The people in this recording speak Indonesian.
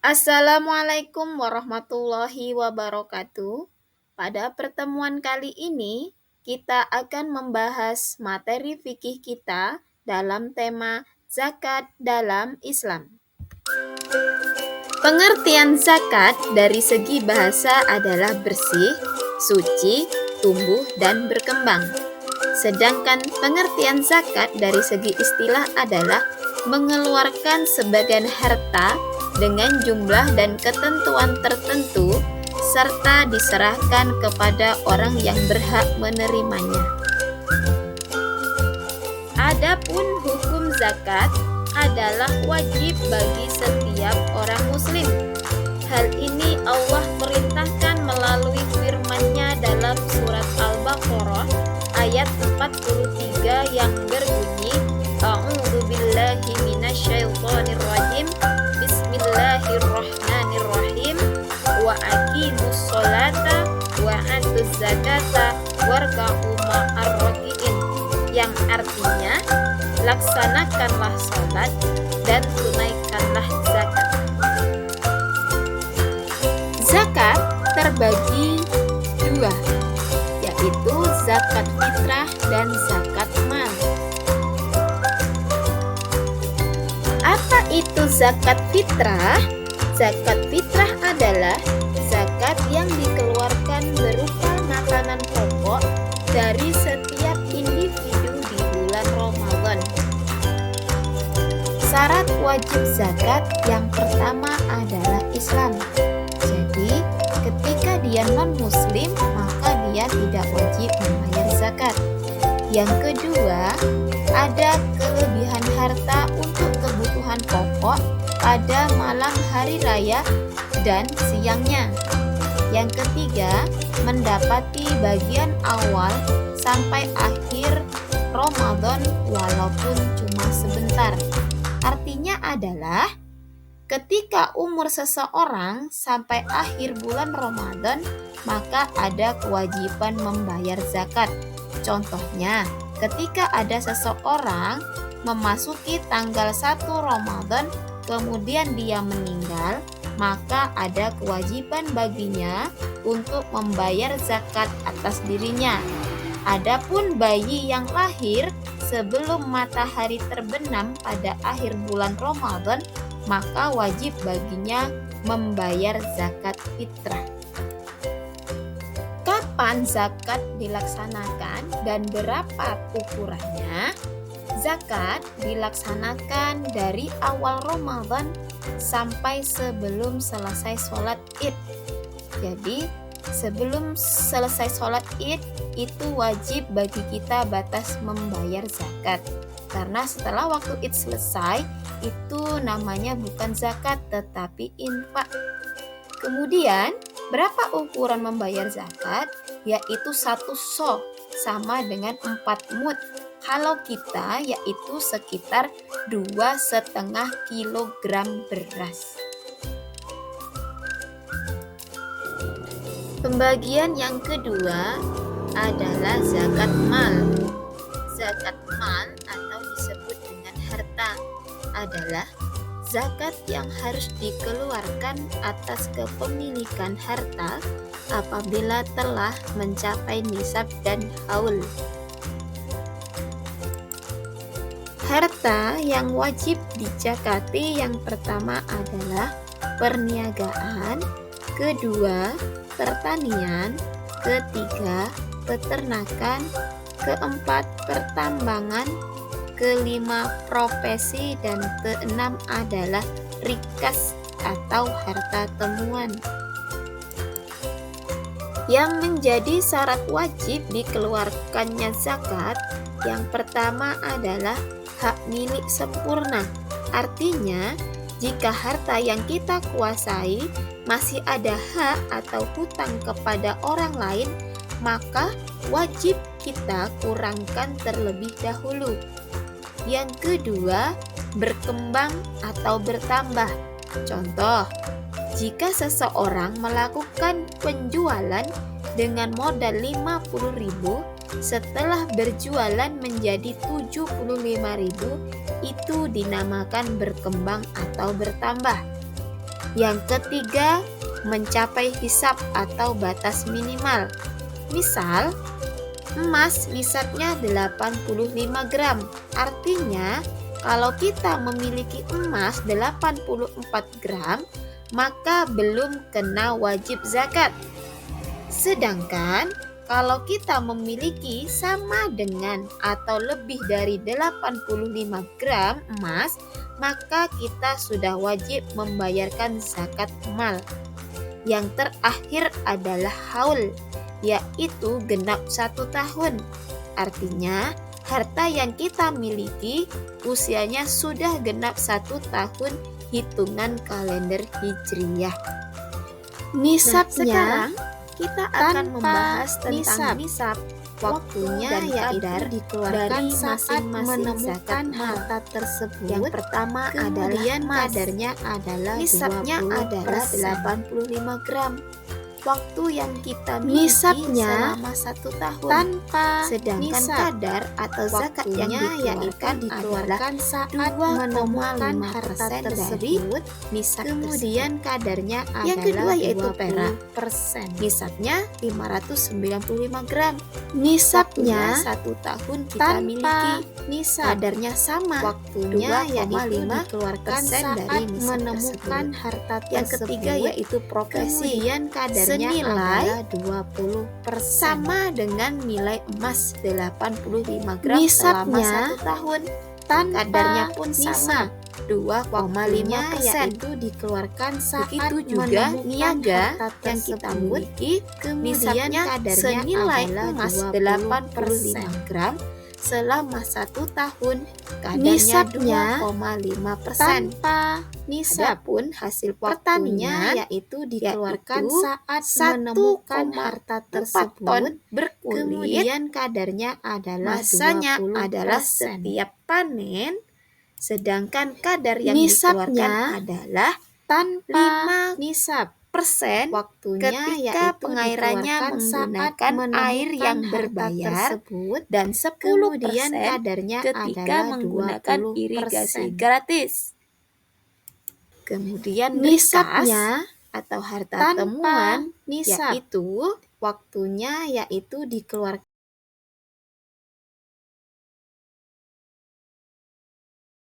Assalamualaikum warahmatullahi wabarakatuh. Pada pertemuan kali ini, kita akan membahas materi fikih kita dalam tema zakat dalam Islam. Pengertian zakat dari segi bahasa adalah bersih, suci, tumbuh, dan berkembang. Sedangkan pengertian zakat dari segi istilah adalah mengeluarkan sebagian harta dengan jumlah dan ketentuan tertentu serta diserahkan kepada orang yang berhak menerimanya. Adapun hukum zakat adalah wajib bagi setiap orang muslim. Hal ini Allah perintahkan melalui firman-Nya dalam surat Al-Baqarah ayat 43 yang berbunyi A'udzu billahi minasyaitonir rajim. Bismillahirrahmanirrahim. Wa aqimus sholata wa atuz zakata warka'u ma'ar raki'in. Yang artinya laksanakanlah salat dan tunaikanlah zakat. Zakat terbagi dua, yaitu zakat fitrah dan zakat mal. Apa itu zakat fitrah? Zakat fitrah adalah zakat yang dikeluarkan berupa makanan pokok dari setiap individu di bulan Ramadan. Syarat wajib zakat yang pertama adalah Islam. Jadi, ketika dia non-muslim, maka dia tidak wajib membayar zakat. Yang kedua, ada kelebihan harta untuk kebutuhan pokok pada malam hari raya dan siangnya. Yang ketiga, mendapati bagian awal sampai akhir Ramadan walaupun cuma sebentar. Artinya adalah ketika umur seseorang sampai akhir bulan Ramadan, maka ada kewajiban membayar zakat. Contohnya, ketika ada seseorang memasuki tanggal 1 Ramadan, kemudian dia meninggal, maka ada kewajiban baginya untuk membayar zakat atas dirinya. Adapun bayi yang lahir sebelum matahari terbenam pada akhir bulan Ramadan, maka wajib baginya membayar zakat fitrah. Kapan zakat dilaksanakan dan berapa ukurannya? Zakat dilaksanakan dari awal Ramadan sampai sebelum selesai sholat Id. Jadi, sebelum selesai sholat Id, itu wajib bagi kita batas membayar zakat. Karena setelah waktu Id selesai, itu namanya bukan zakat tetapi infak. Kemudian, berapa ukuran membayar zakat? Yaitu 1 so, sama dengan 4 mud. Kalau kita, yaitu sekitar 2,5 kilogram beras. Pembagian yang kedua adalah zakat mal. Zakat mal atau disebut dengan harta adalah zakat yang harus dikeluarkan atas kepemilikan harta apabila telah mencapai nisab dan haul. Harta yang wajib dizakati yang pertama adalah perniagaan, kedua pertanian, ketiga peternakan, keempat pertambangan, kelima profesi, dan keenam adalah rikas atau harta temuan. Yang menjadi syarat wajib dikeluarkannya zakat yang pertama adalah hak milik sempurna. Artinya, jika harta yang kita kuasai masih ada hak atau hutang kepada orang lain, maka wajib kita kurangkan terlebih dahulu. Yang kedua, berkembang atau bertambah. Contoh, jika seseorang melakukan penjualan dengan modal 50.000, setelah berjualan menjadi 75.000, itu dinamakan berkembang atau bertambah. Yang ketiga, mencapai hisab atau batas minimal. Misal, emas nisabnya 85 gram. Artinya, kalau kita memiliki emas 84 gram, maka belum kena wajib zakat. Sedangkan kalau kita memiliki sama dengan atau lebih dari 85 gram emas, maka kita sudah wajib membayarkan zakat mal. Yang terakhir adalah haul, yaitu genap 1 tahun. Artinya, harta yang kita miliki usianya sudah genap 1 tahun hitungan kalender Hijriyah. Nisabnya, kita akan membahas tentang nisab, waktunya dan kadar dikeluarkan saat menemukan harta tersebut. Yang pertama adalah kadarnya adalah nisabnya adalah 85 gram. Waktu yang kita miliki selama 1 tahun tanpa sedangkan kadar atau zakat yang dikeluarkan saat menemukan harta tersebut nisab. Kemudian kadarnya adalah yang kedua yaitu perak. Nisabnya 595 gram. Nisabnya 1 tahun kita miliki. Nisab kadarnya sama. Waktunya yaitu dikeluarkan dari menemukan harta tersebut. Yang ketiga yaitu profesi. Kemudian kadarnya senilai 20% sama dengan nilai emas 85 gram selama 1 tahun. Kadarnya pun sama 2,5% yaitu dikeluarkan saat juga niaga yang kita miliki. Kemudian kadarnya senilai emas 85 gram selama 1 tahun. Kadarnya 2,5%. Nisab pun hasil pertanian yaitu dikeluarkan saat menemukan harta tersebut berkulit. Kemudian kadarnya adalah masanya 20% adalah setiap panen. Sedangkan kadar yang dikeluarkan adalah tanpa 5 nisab persen waktunya ketika pengairannya menggunakan air yang berbayar tersebut, dan 10% kadarnya ketika menggunakan irigasi gratis. Kemudian nisabnya atau harta temuan yaitu waktunya yaitu dikeluarkan